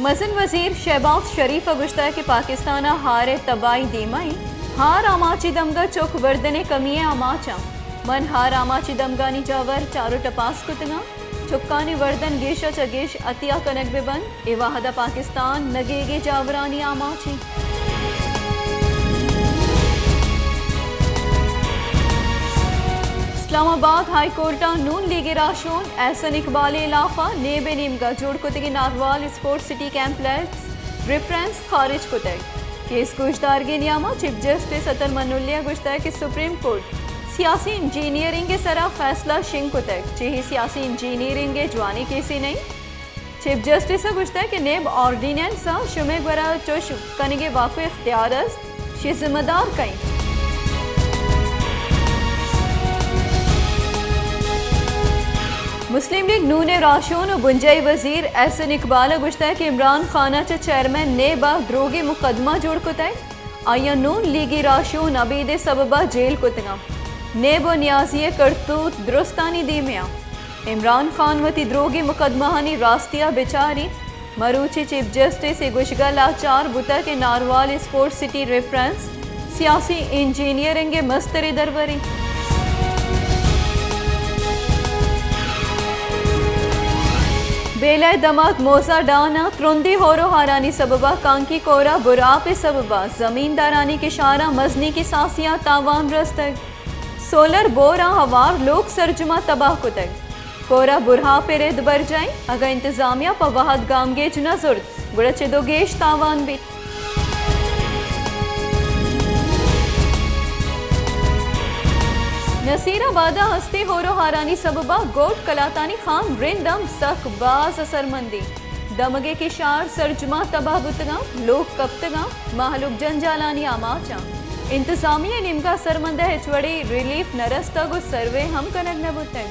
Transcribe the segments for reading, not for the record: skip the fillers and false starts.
मसन वजीर शहबाज शरीफ गुश्ता कि पाकिस्तान हारे तबाही दीमाई हार आमाची दमगा चोक वर्दने कमिए आमाचा मन हार आमाची दमगानी जावर चारो टपास कुतगा चुक्कानी वर्दन गेशा चगेश अतिया कनक बेबन एवाहदा पाकिस्तान नगेगे जावरानी आमाची। इस्लामाबाद हाई कोर्टा नून लीगी राशोन एहसन इकबाल इलाफा नेबे नीमगा जोड़ कुतगी Narowal sports city complex reference खारिज कुतग केस गुजदारगी नियामा चीफ जस्टिस अतल मनुल्लिया गुश्ता कि सुप्रीम कोर्ट सियासी इंजीनियरिंग के सरा फैसला शिंग कुतग चेही सियासी इंजीनियरिंग के जवानी केसी नहीं चीफ जस्टिस गुश्ता कि नेब ऑर्डिनेंस शुमे गरा चोश कनिगे वाकु इख्तियार शि जिम्मेदार कई। मुस्लिम लीग नून राशोन बुंजई वजीर एहसन इकबाल गुश्ता कि इमरान खाना च चेयरमैन ने बा द्रोगी मुकदमा जोड़ कुतय आया नून लीगी राशोन अबीदे सबबा जेल कुतगा ने बो न्याजिए करतूत दुरुस्तानी दीमिया इमरान खान वती द्रोगी मुकदमा हनी रास्तिया बेचारी मरूची चीफ जस्टिस गुशगल आचार बुता के नारवाल स्पोर्ट्स सिटी रेफरेंस सियासी इंजीनियरिंग मस्तरी दरवरी। बेला दमाग मोजा डाना त्रुंदी होरो हारानी सबबा कांकी कोरा बुरा पे सबबा जमींदारानी के शारा मजनी की सासियां तावान रस्तक सोलर बोरा हवार लोक सरजमा तबाह कुतक कोरा बुरहा पे रेद बर जाए अगर इंतजामिया पवाहद गामगेज नजुर गुड़चे दो गेश तावान भी। नसीराबादा हस्ती होरो हारानी सबबा गोट कलातानी खान रिंदम सख बाज असरमंदी दमगे की शार सरजमा तबाह बुतगा लोग कप्तगा माहलुक जंजालानी आमाचा इंतजामिया निमका सरमंदा हिचवड़ी रिलीफ नरस्तगु सर्वे हम कनक न बुते।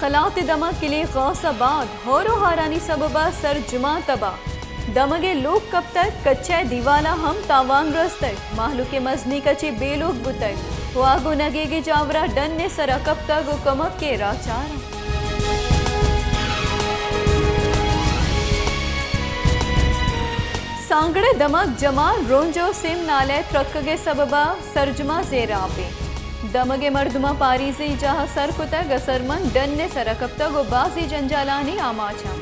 कलात दमा किले गौसाबाद होरो हारानी सबबा सरजमा तबाह दमगे लोग कब तक कच्चे दीवाला हम तावान रस्तक माहलू के मजनी कच्चे बेलोग बुतक वागो नगेगे जावरा डन ने सरा कब तक कमक के राचार। सांगड़े दमक जमाल रोंजो सिम नाले ट्रकगे सबबा सरजमा जेरा पे दमगे मर्दमा पारीजी जहा सर कुतक असरमन डन ने सरा कब तक बाजी जंजालानी आमाचा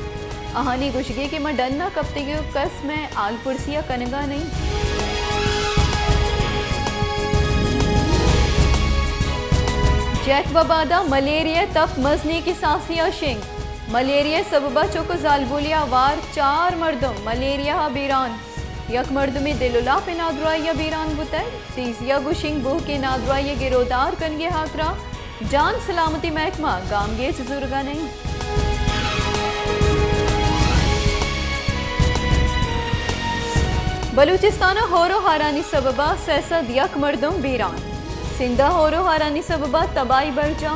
अहानी गुशगे की मैं डन्ना कपते की कस में आलपुरसिया कनगा नहीं। जैक बबादा मलेरिया तप मजनी की सासिया शिंग मलेरिया सबबा चोको जालबुलिया वार 4 मर्दम मलेरिया बीरान यक मर्दमी दिलुला पे नादुराइया बीरान बुतर तीसिया गुशिंग बुह के नादुराइया गिरोदार कनगे हाथरा जान सलामती महकमा गामगे जुर्गा नहीं। बलूचिस्तान होरो हारानी सबबा सैसद यक मर्दम बीरान सिंधा होरो हारानी सबबा तबाही बरजा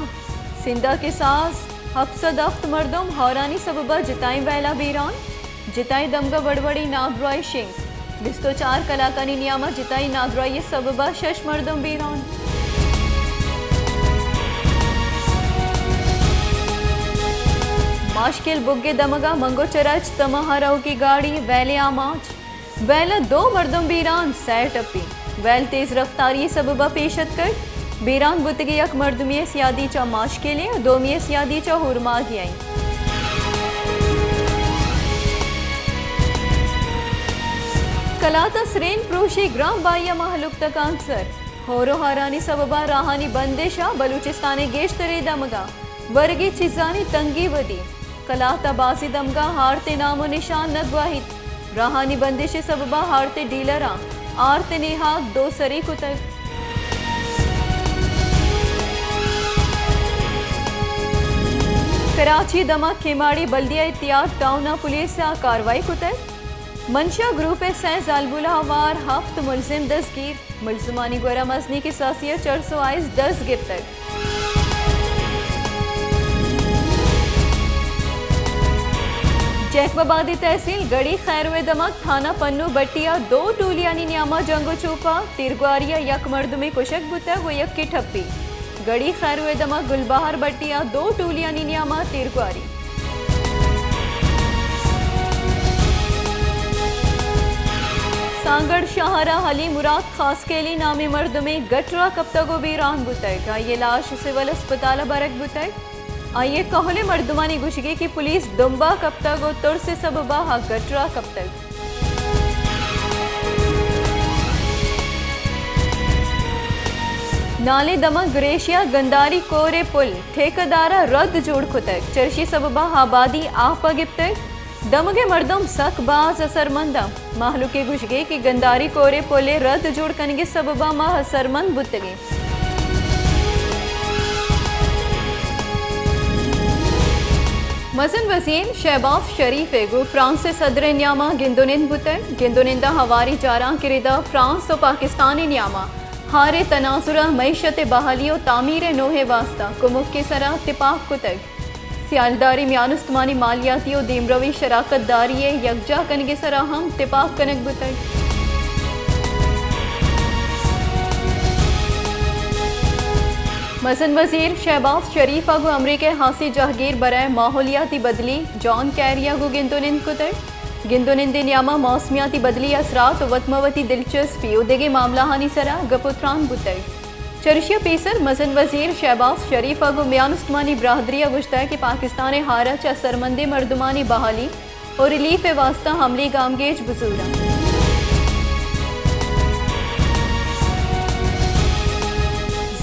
सिंधा के सास हफ्सद अफ्त मर्दम हारानी सबबा जिताई वैला बीरान जिताई दमगा बड़बड़ी नादुराई शिंग बिस्तो 4 कलाकानी नियामा जिताई नादुराई सबबा शश मर्दम बीरान। माशकिल बुग्गे दमगा मंगो चरच तमहराव की गाड़ी वैले आमाच वैला 2 मर्दम बीरान सैर टप्पी वैल तेज रफ्तारी सबबा पेशत कर बीरान बुतगी यक मर्दमी सियादी चा माश के लिए 2 सियादी चा हुरमा गियाई। कलाता सरेन प्रोशी ग्राम बाइया महलुक तक आंसर होरो हारानी सबबा राहानी बंदिशा बलूचिस्तानी गेश तरे दमगा वर्गी चिजानी तंगी वदी कलाता बाजी दमगा हारते नामो निशान नगवाहित राहानी बंदिश सबबा हारते डीलरा आरते नेहाक 2 सरी कुतक। कराची दमा खेमाड़ी बल्दिया इतियाद टाउना पुलिस कार्रवाई कुतक मंशा ग्रुप सै जालबुला वार हफ्त मुलजिम दस्तगीर मुलजमानी गोरा मजनी की सासिया 422 10 गिरफ्तार। जैकबाबादी तहसील गड़ी खैरवे दमक थाना पन्नू बट्टिया 2 टूलियानी न्यामा जंगो चोपा तिरगुआरिया यक मर्द में कुशक बुता वो यक की ठप्पी गड़ी खैरुए दमा गुलबहार बट्टिया 2 टूलिया निनियामा तिरगुआरी सांगड़ शाहरा हली मुराद खास केली नामी मर्द में गटरा कप्तागो बीरान बुतैगा ये लाश सिविल अस्पताल बरक बुतैग आइए कहले मर्दमानी गुशगे की पुलिस दुम्बा कप्तागो तुर से सबबा हा गटरा कप्तग नाले दमा ग्रेशिया गंदारी कोरे पुल ठेकेदारा रद्द जोड़ खुतक चर्शी सबबा आबादी आपा गिप्तक दमगे मर्दम सक बाज असरमंदा माहलू के गुशगे की गंदारी कोरे पोले रद्द जोड़ कनगे सबबा माह असरमंद बुतगे मजन वजीर शहबाज शरीफ एगो फ्रांस से सदर न्यामा गिंदोनिंद बुतग गिंदोनिंदा हवारी जारा किरदा फ्रांस और पाकिस्तानी न्यामा हारे तनाजुरा मैशत बहाली और तामीर नोहे वास्ता कुमुक के सरा तिपाक कुतग सियालदारी म्यानुस्तमानी मालियाती और दीमरवी शराकत दारी यकजा कनगे सरा हम तिपाक कनक बुतग मसन वजीर शहबाज शरीफ अगु अमरीके हासी जहागीर बराए माहौलियाती बदली जॉन कैरिया गु गिंदोनिंद कुतग गिंदोनिंद न्यामा मौसमियाती बदली असरात वतमवती दिलचस्पी उदेगे मामला हानी सरा गपुत्रान बुतग चर्शिया पेसर मजन वजीर शहबाज शरीफ अगु म्यानुस्तमानी बरादरी गुश्ता है कि पाकिस्तान हारा चा सरमंदे मर्दमानी बहाली और रिलीफ वास्ता हमली गामगेज बजूरा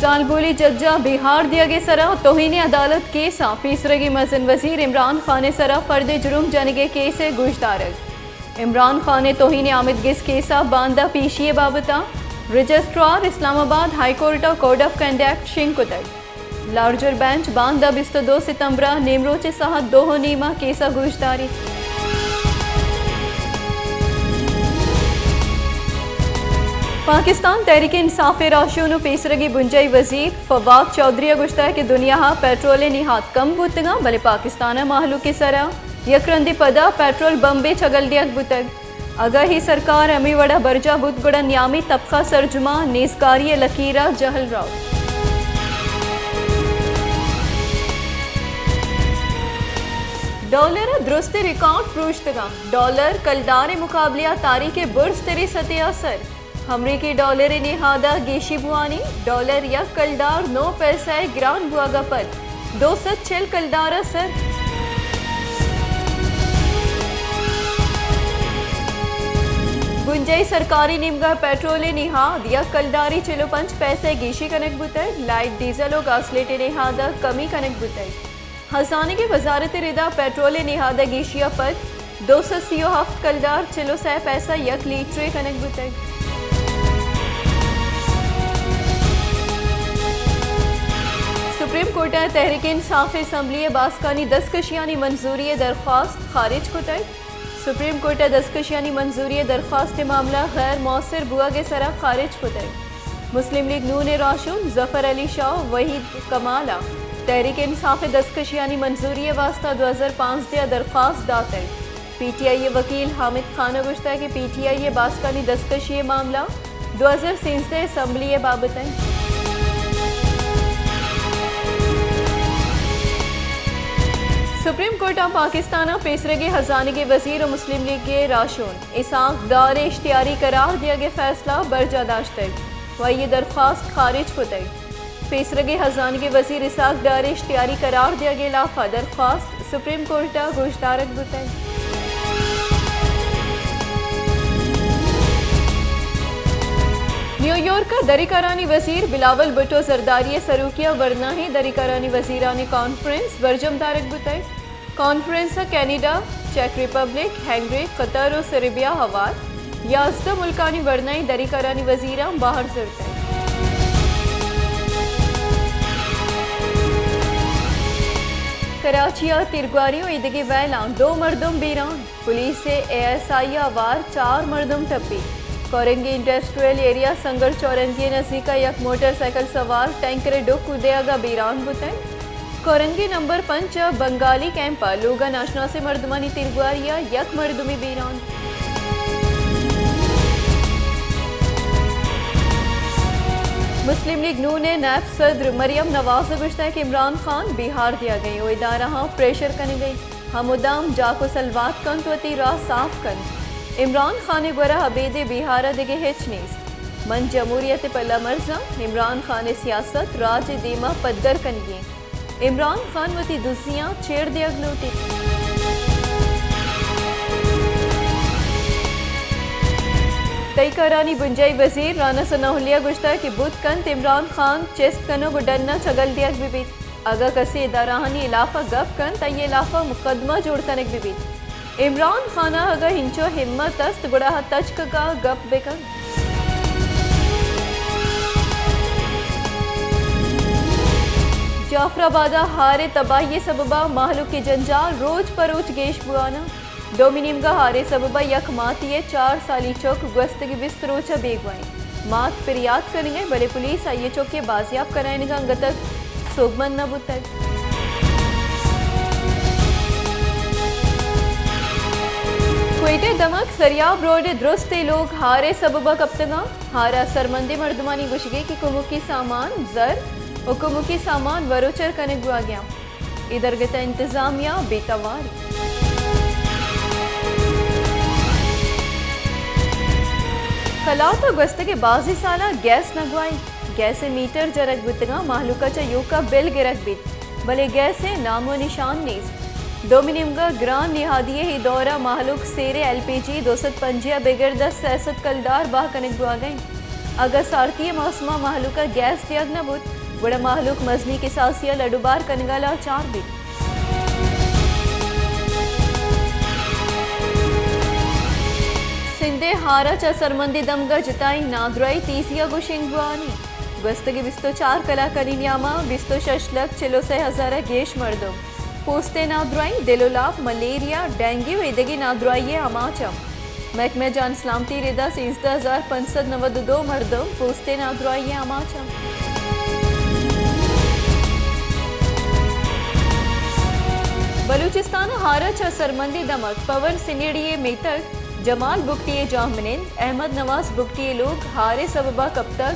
जालबोली जज्जा बिहार दिया गे सरा तोहिने अदालत केसा पीसरगी मजन वजीर इमरान खान सरा फर्द जुर्म जनगे केस गुजदारग इमरान खान तोहिने आमिद गिस केसा बांदा पीशिए बाबता registrar Islamabad high court code of conduct शिंकुतग लार्जर बेंच बांदा 22 सितंबर नेमरोचे सह दोहो नीमा केसा गुजदारी पाकिस्तान तहरीक इंसाफ राशों पेसरगी बुंजई वजीर फवाद चौधरी गुश्ता है कि दुनिया पेट्रोल निहात कम बुतगा भले पाकिस्तान माहलू के सरा यकरंदी पदा पेट्रोल बम्बे छगल दिया बुतग अगर ही सरकार अमी वड़ा बरजा बुतगुड़ा न्यामी तबका सरजुमा नेजकारी लकीरा जहल राव डॉलर दुरुस्त रिकॉर्ड प्रोश्तगा डॉलर कलदार मुकाबलिया तारीख बुर्ज तेरी सतह असर अमरीकी डॉलर निहादा गेशी बुआनी डॉलर या कलदार 9 पैसा ग्रान बुआगा पर 206 कलदार असर गुंजई सरकारी निमगा पेट्रोल निहाद या कलदारी 5 पैसे गेशी कनक बुतग लाइट डीजल और गासलेट निहादा कमी कनक बुतग हसाने की वजारत रिदा पेट्रोल निहादा गेशिया पर 287 कलदार 6 पैसा यक लीटर कनक बुतग supreme court Tehreek Insaf assembly बास्कानी दस्तकशियानी मंजूरी दरख्वास्त खारिज कुतग सुप्रीम कोर्ट दस्तकशियानी मंजूरी दरख्वास्त मामला गैर मौसर बुआ के सरा खारिज कुतग मुस्लिम लीग नून राशून जफर अली शाह वहीद कमाला तहरीक इंसाफ दस्तकशियानी मंजूरी वास्ता 2005 दिया दरख्वास्त दातग PTI वकील हामिद खान गुश्ता कि PTI बास्कानी दस्तकशी मामला 2013 असम्बली बाबत सुप्रीम कोर्ट ऑफ पाकिस्तान पेसरगे हजाने के वजीर और मुस्लिम लीग के राशून इसाक दार इश्तियारी करार दिया गया फैसला बरजादाश्त तक वह ये दरख्वास्त खारिज को तक पेसरगे हजाने के वजीर इसाक दार इश्तियारी करार दिया गया लाफा दरख्वास्त सुप्रीम कोर्ट गुजदारक बुतक न्यूयॉर्क का दरिकारानी वजीर बिलावल भुट्टो जरदारी सरूकिया वरना ही दरिकारानी वजीरानी कॉन्फ्रेंस बरजमदारक बुतक कॉन्फ्रेंस कैनेडा चेक रिपब्लिक हैंगरी कतर और सेर्बिया हवार याजदा मुल्कानी वरनाई दरिकारानी वजीरा बाहर जरता कराचिया तिरगुआरी और ईदगी वैला 2 मर्दम बीरान पुलिस से ASI आवार 4 मर्दम टप्पी कोरंगी इंडस्ट्रियल एरिया संगर चौरंगी नजीका यक मोटरसाइकिल सवार टैंकर डुक उदयागा बीरान बुतन कोरंगी नंबर 5 बंगाली कैंपा लोगा नाशना से मर्दमानी तिरगुआरिया यक मर्दुमी बीरान मुस्लिम लीग नून ने नैब सदर मरियम नवाज गुश्ता कि इमरान खान बिहार दिया गई वो इदारा हाँ प्रेशर करने गई हम उदाम जाको सलवात कन तो तीरा साफ कन इमरान खान गोरा हबेदे बिहार दिगे हेच नीस मन जमहूरियत पल्ला मर्जा इमरान खान सियासत राज दीमा पद्दर कनिए इमरान खान वती दुसियां छेड़ दे अगलोटी तई करानी बुंजाई वजीर राना सनाहुलिया गुश्ता कि बुध कंत इमरान खान चेस्ट कनो गुडन्ना चगल दिया बिबित अगर कसी इदाराहानी इलाफा गप कन तय इलाफा मुकदमा जोड़ कनक बिबित इमरान खाना अगर हिंचो हिम्मत अस्त गुड़ा तचक का गप बेकन जाफराबादा हारे तबाही सबबा माहलू की जंजाल रोज परोज गेश बुआना डोमिनियम का हारे सबबा यक मातिये 4 साली चौक गस्त की बिस्तरोचा बेगवाई मात फिर याद करेंगे बड़े पुलिस आइए चौक के बाजियाब कराने का अंगतक सोगमन न बुतक क्वेटे दमक सरियाब रोड दुरुस्त लोग हारे सबबा कप्तगा हारा सरमंदे मर्दमानी गुशगे की कुमुकी सामान जर और कुमुकी सामान वरोचर कने गुआ गया इधर गता इंतजामिया बेतवारी खलात गस्त के बाजी साला गैस नगवाई गैस मीटर जरक बुतगा माहलूका चा का बिल गिरक बित भले गैस नामो निशान नीस डोमिनियम का ग्रान निहादिये ही दौरा माहलूक सेरे LPG 250 बेगर 10 सैसत कलदार बाह कनक बुआ गई अगर सारतीय मौसमा माहलूका गैस दियग न बुत बड़ा माहलूक मजनी के सासिया लडुबार कनगाला 4 बित सिंधे हारा चा सरमंदी दमगा जिताई नादराई तीसिया गुशिंगवानी गस्तगी बिस्तो 4 कला करीनियामा बिस्तो शशलक चिलो से हजारा गेश मर्दम पोस्ते नादराई दिलोलाप मलेरिया डेंगू इदगी नादराई अमाचा महकमे जान सलामती रिदा 13,592 मर्दम पोस्ते नादराई अमाचा बलूचिस्तान हारा चा सरमंदी दमक पवन सिनेडिये मेतक जमाल बुगटिये जामनिंद अहमद नवाज बुगटिये लोग हारे सबबा कब तक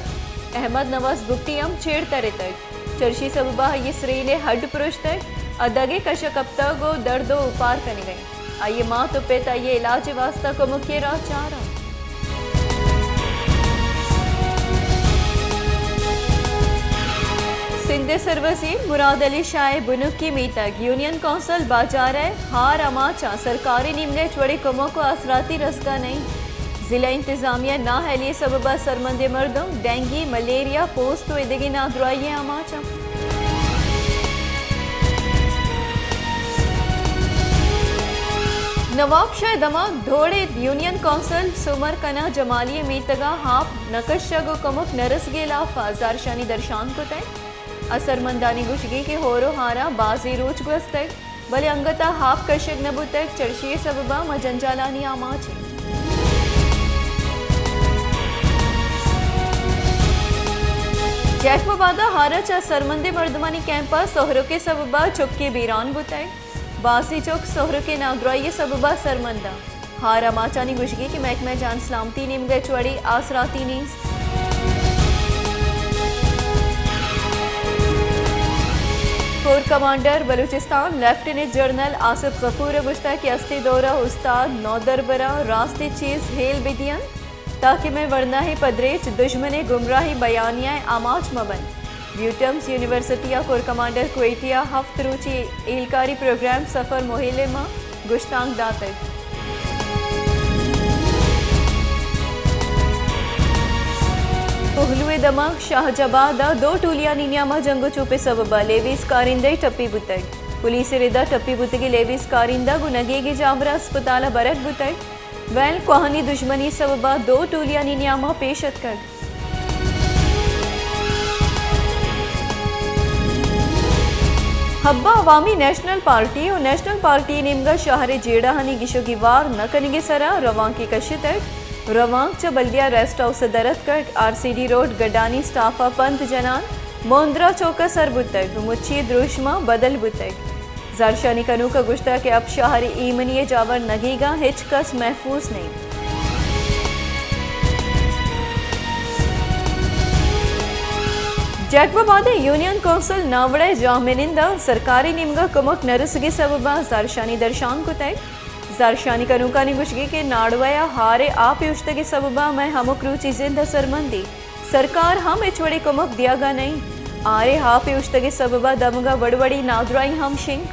अहमद नवाज बुगटियम छेड़ तरे तक चर्शी सबबा ये श्रेने हड पुरुष तक अदगे कश कब तक गो दर्दो उपार करने गए आइए माँ तो पेता ये इलाज वास्ता को मुख्य राह चारा सिंधे सरवसीर मुराद अली शाह बुनुकी मीतक यूनियन कौंसल बाजार हार अमाचा सरकारी निमले चवड़ी कमों को असराती रसका नहीं जिला इंतजामिया ना हैलिए सबबा सरमंदे मर्दम डेंगी मलेरिया पोस्ट तो इदगी ना दुराइए अमाचा नवाब शाह दमाग धोड़े यूनियन कौंसल सुमर कना जमालिय मीतगा हाफ नकशगो कमुक नरसगे लाफा जारशानी दर्शान को तय असरमंदानी गुशगी के होरो हारा बाजी रोज गुस्तक भले अंगता हाफ कशक नबुतक चर्शिये सबबा मजंजालानी आमाची जैकबादा हारा चा सरमंदे मर्दमानी कैंपा सोहरो के सबबा चुक्के बीरान बुतक बासी चौक सोहरो के नागराई सबबा सरमंदा हारा माचानी गुशगी की महकमा जान सलामती निमगे चवड़ी आसराती नीस corps commander Balochistan lieutenant general Asif Ghafoor गुश्ता की अस्ती दौरा उस्ताद नौदरबरा रास्ते चीज हेल बिदियन ताकि मैं वरना ही पदरेच दुश्मने गुमराही बयानिया आमाच मबन ब्यूटम्स यूनिवर्सिटिया कोर कमांडर क्वेटिया हफ्त रुचि एहलकारी प्रोग्राम सफर मोहिले मा गुश्तांग दातक उहलुए दमाग शाहजबादा 2 टूलिया निनियामा जंगो चुपे सबबा लेविस कारिंदे टप्पी बुतक पुलिस रिदा टप्पी बुतगी लेविस कारिंदा गुनगेगी जामरा अस्पताल बरक बुतक वैल कोहानी दुश्मनी सबबा 2 टूलिया निनियामा पेशत कर हब्बा अवामी नेशनल पार्टी और नेशनल पार्टी निमगा शहर जेड़ा हनी गिशोगी वार न कनिगे सरा रवां की कशितक रवांग च बल्दिया रेस्ट हाउस दरत कट RCD रोड गडानी स्टाफा पंथ जनान मोंद्रा चौका सर बुतक मुच्छी द्रुष्मा बदल बुतक जारशानी कनू का गुश्ता के अब शहरी ईमनिये जावर नगीगा हिचकस महफूज नहीं ಜಾಕ್ಬಾಬಾದ ಯೂನಿಯನ್ ಕೌನ್ಸಿಲ್ ನಾವಡೆ ಜಾಮೀನಿಂದ ಸರ್ಕಾರಿ ನಿಮ್ಗ ಕಮಕ್ ನರಸಗಿ ಸಬಬ ಜಾರ್ಶಾನಿ दर्शान कुतै जारशानी कनुकानी गुशगी के नाड़वया हारे आप युष्तगे सबबा मैं हमक रुचि जिंदा सरमंदी सरकार हम इचवड़ी कमक दियागा नहीं आरे हाप युष्तगे सबबा दमगा वड़वड़ी नादराई हम शिंग